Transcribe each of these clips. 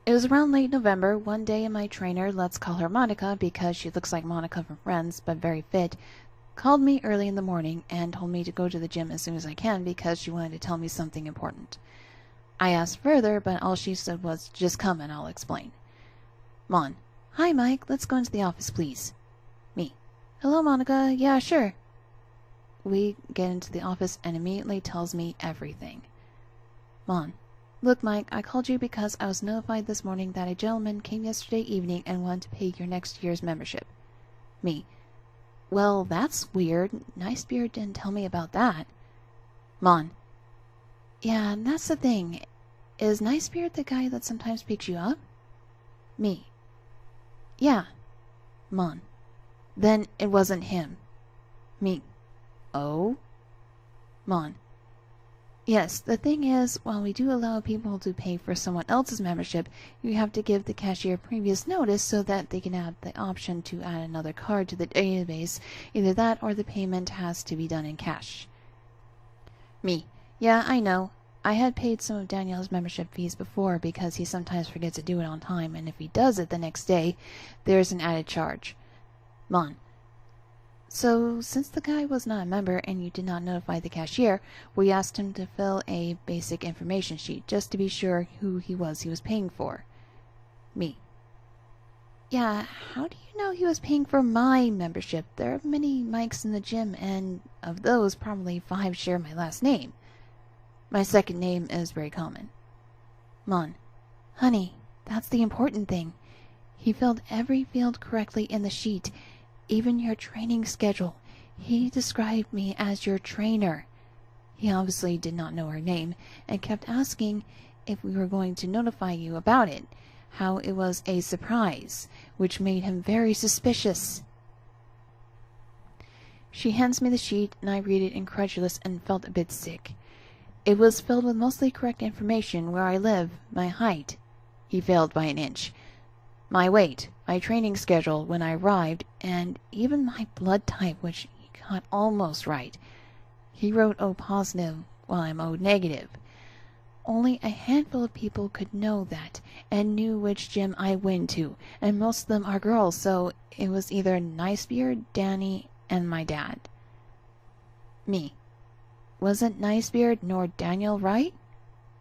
It was around late November. One day my trainer, let's call her Monica because she looks like Monica from Friends but very fit, called me early in the morning and told me to go to the gym as soon as I can because she wanted to tell me something important. I asked further, but all she said was, just come and I'll explain. Mon. Hi, Mike. Let's go into the office, please. Me. Hello, Monica. Yeah, sure. We get into the office and immediately tells me everything. Mon. Look, Mike, I called you because I was notified this morning that a gentleman came yesterday evening and wanted to pay your next year's membership. Me. Well, that's weird. Nicebeard didn't tell me about that. Mon. Yeah, that's the thing. Is Nicebeard the guy that sometimes picks you up? Me. Yeah. Mon. Then it wasn't him. Me. Oh? Mon. Yes, the thing is, while we do allow people to pay for someone else's membership, you have to give the cashier previous notice so that they can have the option to add another card to the database. Either that or the payment has to be done in cash. Me. Yeah, I know. I had paid some of Danielle's membership fees before because he sometimes forgets to do it on time, and if he does it the next day, there's an added charge. Mon. So, since the guy was not a member and you did not notify the cashier, we asked him to fill a basic information sheet just to be sure who he was paying for. Me. Yeah, how do you know he was paying for my membership? There are many Mikes in the gym, and of those, probably 5 share my last name. My second name is very common. Mon. Honey, that's the important thing. He filled every field correctly in the sheet. Even your training schedule. He described me as your trainer. He obviously did not know her name and kept asking if we were going to notify you about it, how it was a surprise, which made him very suspicious. She hands me the sheet and I read it incredulous and felt a bit sick. It was filled with mostly correct information: where I live, my height. He failed by an inch. My weight, my training schedule when I arrived, and even my blood type, which he got almost right. He wrote O positive while I'm O negative. Only a handful of people could know that, and knew which gym I went to, and most of them are girls, so it was either Nicebeard, Danny, and my dad. Me. Wasn't Nicebeard nor Daniel right?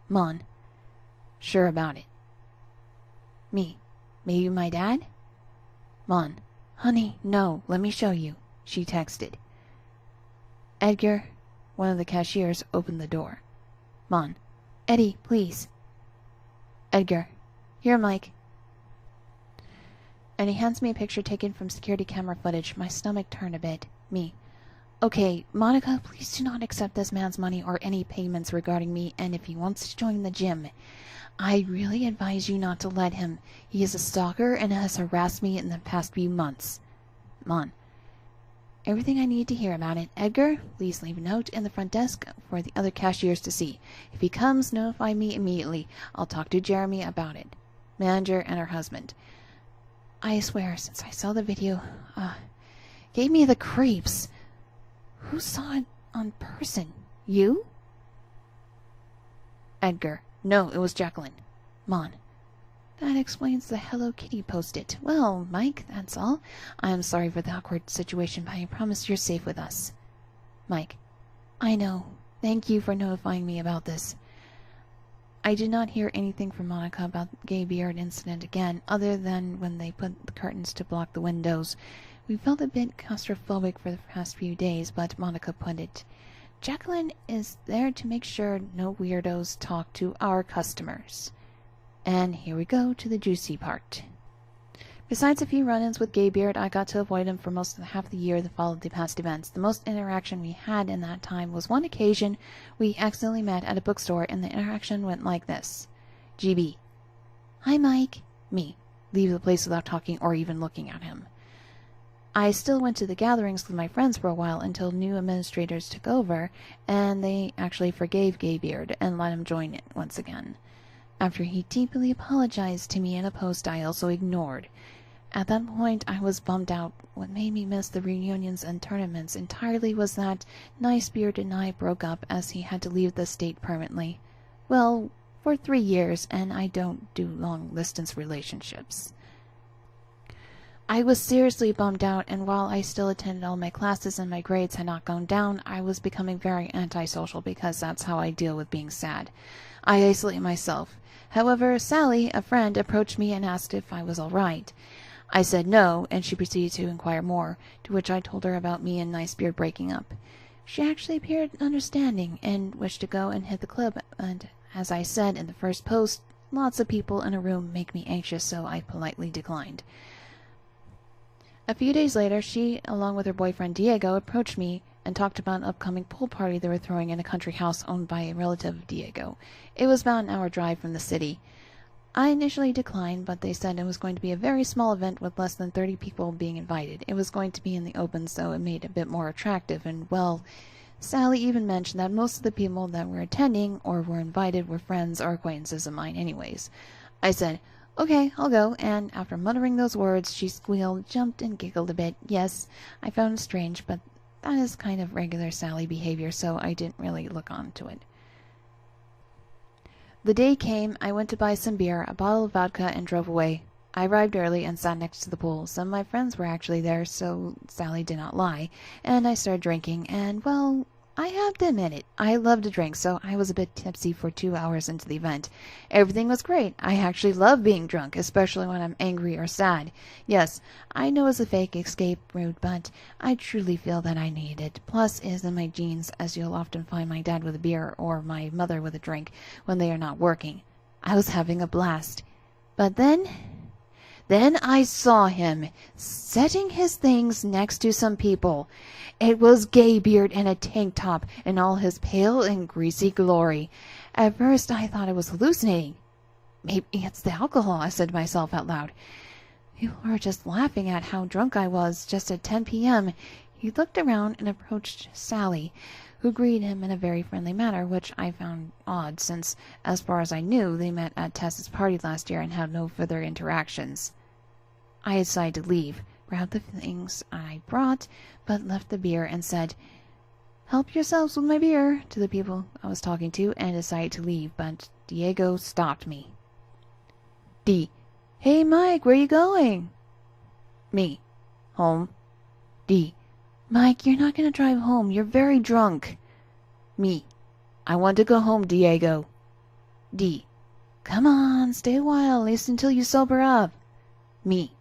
Mon. Sure about it. Me. Maybe my dad? Mon. Honey, no, let me show you. She texted. Edgar, one of the cashiers, opened the door. Mon. Eddie, please. Edgar. Here, Mike. And he hands me a picture taken from security camera footage. My stomach turned a bit. Me. Okay, Monica, please do not accept this man's money or any payments regarding me, and if he wants to join the gym, I really advise you not to let him. He is a stalker and has harassed me in the past few months. Mon. Everything I need to hear about it. Edgar, please leave a note in the front desk for the other cashiers to see. If he comes, notify me immediately. I'll talk to Jeremy about it. Manager and her husband. I swear, since I saw the video, gave me the creeps. Who saw it on person? You? Edgar. No, it was Jacqueline. Mon. That explains the Hello Kitty post-it. Well, Mike, that's all. I am sorry for the awkward situation, but I promise you're safe with us. Mike. I know. Thank you for notifying me about this. I did not hear anything from Monica about the Gaybeard incident again, other than when they put the curtains to block the windows. We felt a bit claustrophobic for the past few days, but Monica put it. Jacqueline is there to make sure no weirdos talk to our customers. And here we go to the juicy part. Besides a few run-ins with Gaybeard, I got to avoid him for most of the half of the year that followed the past events. The most interaction we had in that time was one occasion we accidentally met at a bookstore, and the interaction went like this. GB. Hi, Mike. Me. Leave the place without talking or even looking at him. I still went to the gatherings with my friends for a while until new administrators took over, and they actually forgave Gaybeard and let him join it once again. After he deeply apologized to me in a post I also ignored. At that point, I was bummed out. What made me miss the reunions and tournaments entirely was that Nicebeard and I broke up as he had to leave the state permanently. Well, for 3 years, and I don't do long-distance relationships. I was seriously bummed out, and while I still attended all my classes and my grades had not gone down, I was becoming very antisocial because that's how I deal with being sad. I isolate myself. However, Sally, a friend, approached me and asked if I was all right. I said no, and she proceeded to inquire more, to which I told her about me and Gaybeard breaking up. She actually appeared understanding and wished to go and hit the club, and as I said in the first post, lots of people in a room make me anxious, so I politely declined. A few days later, she, along with her boyfriend Diego, approached me and talked about an upcoming pool party they were throwing in a country house owned by a relative of Diego. It was about an hour drive from the city. I initially declined, but they said it was going to be a very small event with less than 30 people being invited. It was going to be in the open, so it made it a bit more attractive, and, well, Sally even mentioned that most of the people that were attending or were invited were friends or acquaintances of mine anyways. I said, "Okay, I'll go," and after muttering those words, she squealed, jumped, and giggled a bit. Yes, I found it strange, but that is kind of regular Sally behavior, so I didn't really look onto it. The day came, I went to buy some beer, a bottle of vodka, and drove away. I arrived early and sat next to the pool. Some of my friends were actually there, so Sally did not lie, and I started drinking, and, well, I have to admit it, I love to drink, so I was a bit tipsy for 2 hours into the event. Everything was great. I actually love being drunk, especially when I'm angry or sad. Yes, I know it's a fake escape route, but I truly feel that I need it. Plus, it is in my genes, as you'll often find my dad with a beer or my mother with a drink when they are not working. I was having a blast. But then I saw him setting his things next to some people. It was Gaybeard in a tank top in all his pale and greasy glory. At first I thought I was hallucinating. Maybe it's the alcohol, I said to myself out loud. People were just laughing at how drunk I was just at 10 p.m. He looked around and approached Sally, who greeted him in a very friendly manner, which I found odd since, as far as I knew, they met at Tess's party last year and had no further interactions. I decided to leave, grabbed the things I brought, but left the beer and said, "Help yourselves with my beer," to the people I was talking to, and decided to leave, but Diego stopped me. D. "Hey, Mike, where you going?" Me. "Home." D. "Mike, you're not going to drive home. You're very drunk." Me. "I want to go home, Diego." D. "Come on, stay a while, at least until you sober up." Me.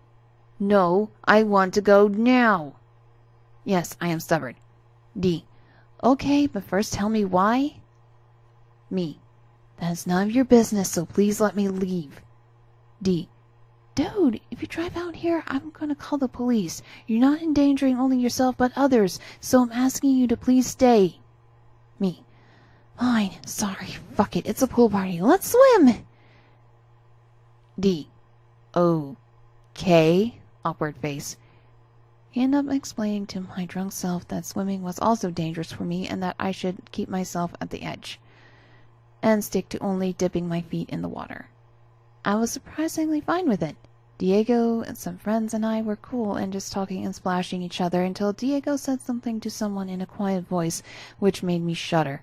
"No, I want to go now." Yes, I am stubborn. D. "Okay, but first tell me why." Me. "That's none of your business, so please let me leave." D. "Dude, if you drive out here, I'm going to call the police. You're not endangering only yourself but others, so I'm asking you to please stay." Me. "Fine, sorry, fuck it, it's a pool party, let's swim." D. "Okay." Awkward face. He ended up explaining to my drunk self that swimming was also dangerous for me and that I should keep myself at the edge and stick to only dipping my feet in the water. I was surprisingly fine with it. Diego and some friends and I were cool and just talking and splashing each other until Diego said something to someone in a quiet voice which made me shudder.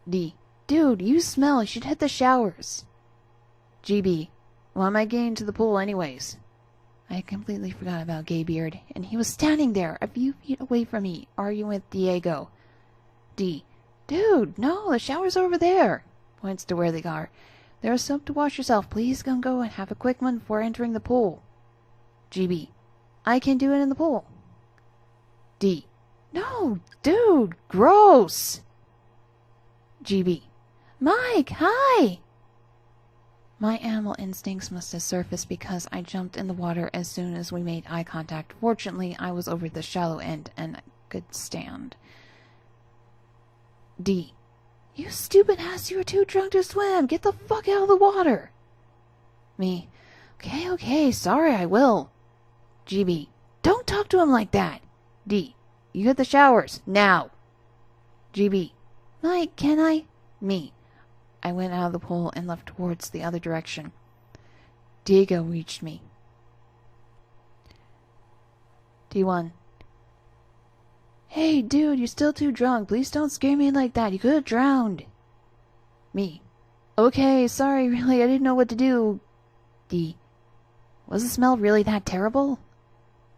D. "Dude, you smell. You should hit the showers." GB. "Why am I getting to the pool anyways?" I completely forgot about Gaybeard, and he was standing there a few feet away from me, arguing with Diego. D. "Dude, no, the shower's over there." Points to where they are. "There's soap to wash yourself. Please go and have a quick one before entering the pool." GB. "I can do it in the pool." D. "No, dude, gross." GB. "Mike, hi!" My animal instincts must have surfaced because I jumped in the water as soon as we made eye contact. Fortunately, I was over the shallow end and I could stand. D. "You stupid ass, you were too drunk to swim. Get the fuck out of the water." Me. Okay, sorry, I will." GB. "Don't talk to him like that." D. "You hit the showers, now." GB. "Mike, can I?" Me. I went out of the pool and left towards the other direction. Diego reached me. D1. "Hey, dude, you're still too drunk. Please don't scare me like that. You could have drowned." Me. Okay, sorry, really, I didn't know what to do. D. Was the smell really that terrible?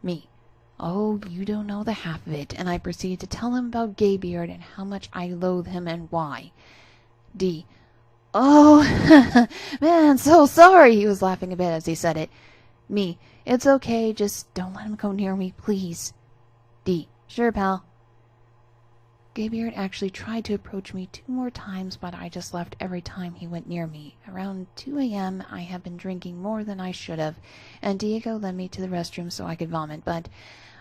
Me. Oh, you don't know the half of it, and I proceeded to tell him about Gaybeard and how much I loathe him and why. D. Oh, man, so sorry. He was laughing a bit as he said it. Me. It's okay, just don't let him go near me, please. D. Sure, pal. Gaybeard actually tried to approach me 2 more times, but I just left every time he went near me. Around 2 a.m., I had been drinking more than I should have, and Diego led me to the restroom so I could vomit, but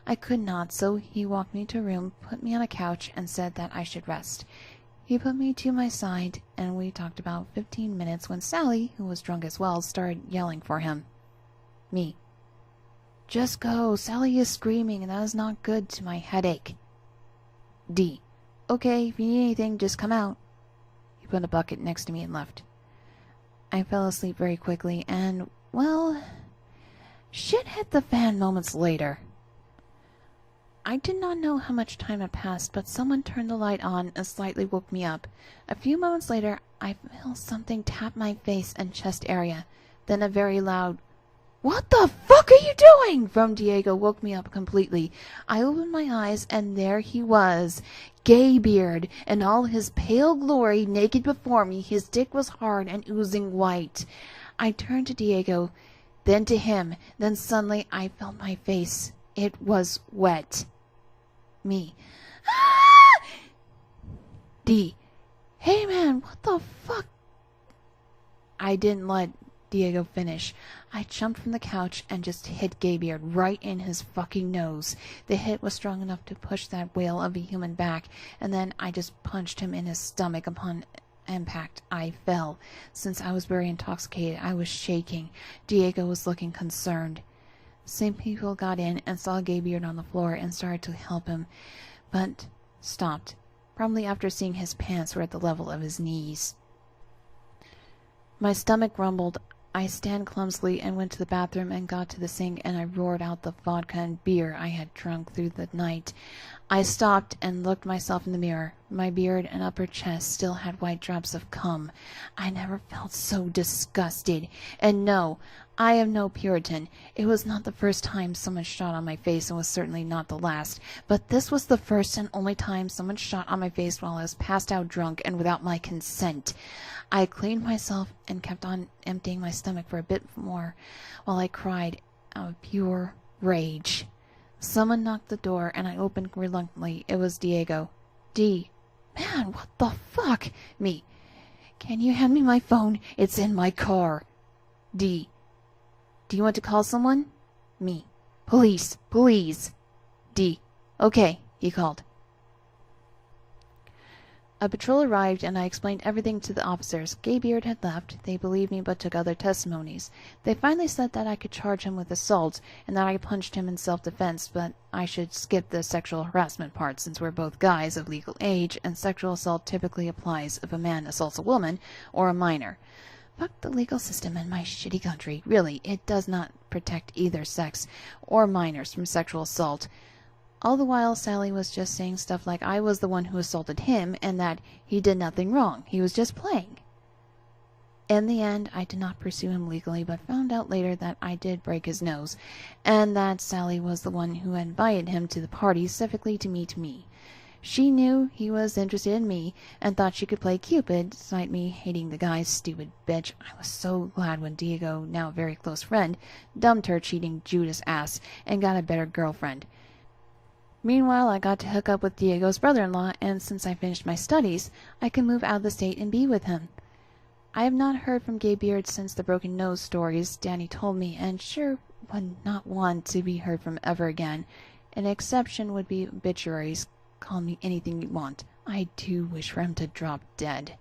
I could not, so he walked me to a room, put me on a couch, and said that I should rest. He put me to my side, and we talked about 15 minutes when Sally, who was drunk as well, started yelling for him. Me. Just go. Sally is screaming, and that is not good to my headache. D. Okay, if you need anything, just come out. He put a bucket next to me and left. I fell asleep very quickly, and, well, shit hit the fan moments later. I did not know how much time had passed, but someone turned the light on and slightly woke me up. A few moments later, I felt something tap my face and chest area. Then a very loud, "What the fuck are you doing?" from Diego woke me up completely. I opened my eyes, and there he was, Gaybeard, in all his pale glory, naked before me. His dick was hard and oozing white. I turned to Diego, then to him. Then suddenly I felt my face. It was wet. Me. Ah! D. Hey man, what the fuck? I didn't let Diego finish. I jumped from the couch and just hit Gaybeard right in his fucking nose. The hit was strong enough to push that whale of a human back, and then I just punched him in his stomach. Upon impact, I fell. Since I was very intoxicated, I was shaking. Diego was looking concerned. Some people got in and saw Gaybeard on the floor and started to help him, but stopped, probably after seeing his pants were at the level of his knees. My stomach rumbled. I stand clumsily and went to the bathroom and got to the sink, and I roared out the vodka and beer I had drunk through the night. I stopped and looked myself in the mirror. My beard and upper chest still had white drops of cum. I never felt so disgusted. And no, I am no Puritan. It was not the first time someone shot on my face, and was certainly not the last. But this was the first and only time someone shot on my face while I was passed out drunk and without my consent. I cleaned myself and kept on emptying my stomach for a bit more while I cried out of pure rage. Someone knocked the door, and I opened reluctantly. It was Diego. D. Man, what the fuck? Me. Can you hand me my phone? It's in my car. D. Do you want to call someone? Me. Police, please. D. Okay, he called. A patrol arrived, and I explained everything to the officers. Gaybeard had left. They believed me but took other testimonies. They finally said that I could charge him with assault, and that I punched him in self-defense, but I should skip the sexual harassment part since we're both guys of legal age, and sexual assault typically applies if a man assaults a woman or a minor. Fuck the legal system in my shitty country. Really, it does not protect either sex or minors from sexual assault. All the while, Sally was just saying stuff like I was the one who assaulted him and that he did nothing wrong. He was just playing. In the end, I did not pursue him legally, but found out later that I did break his nose, and that Sally was the one who had invited him to the party specifically to meet me. She knew he was interested in me and thought she could play Cupid, despite me hating the guy, stupid bitch. I was so glad when Diego, now a very close friend, dumped her cheating Judas ass and got a better girlfriend. Meanwhile, I got to hook up with Diego's brother-in-law, and since I finished my studies, I can move out of the state and be with him. I have not heard from Gaybeard since the broken nose stories Danny told me, and sure would not want to be heard from ever again. An exception would be obituaries. Call me anything you want. I do wish for him to drop dead.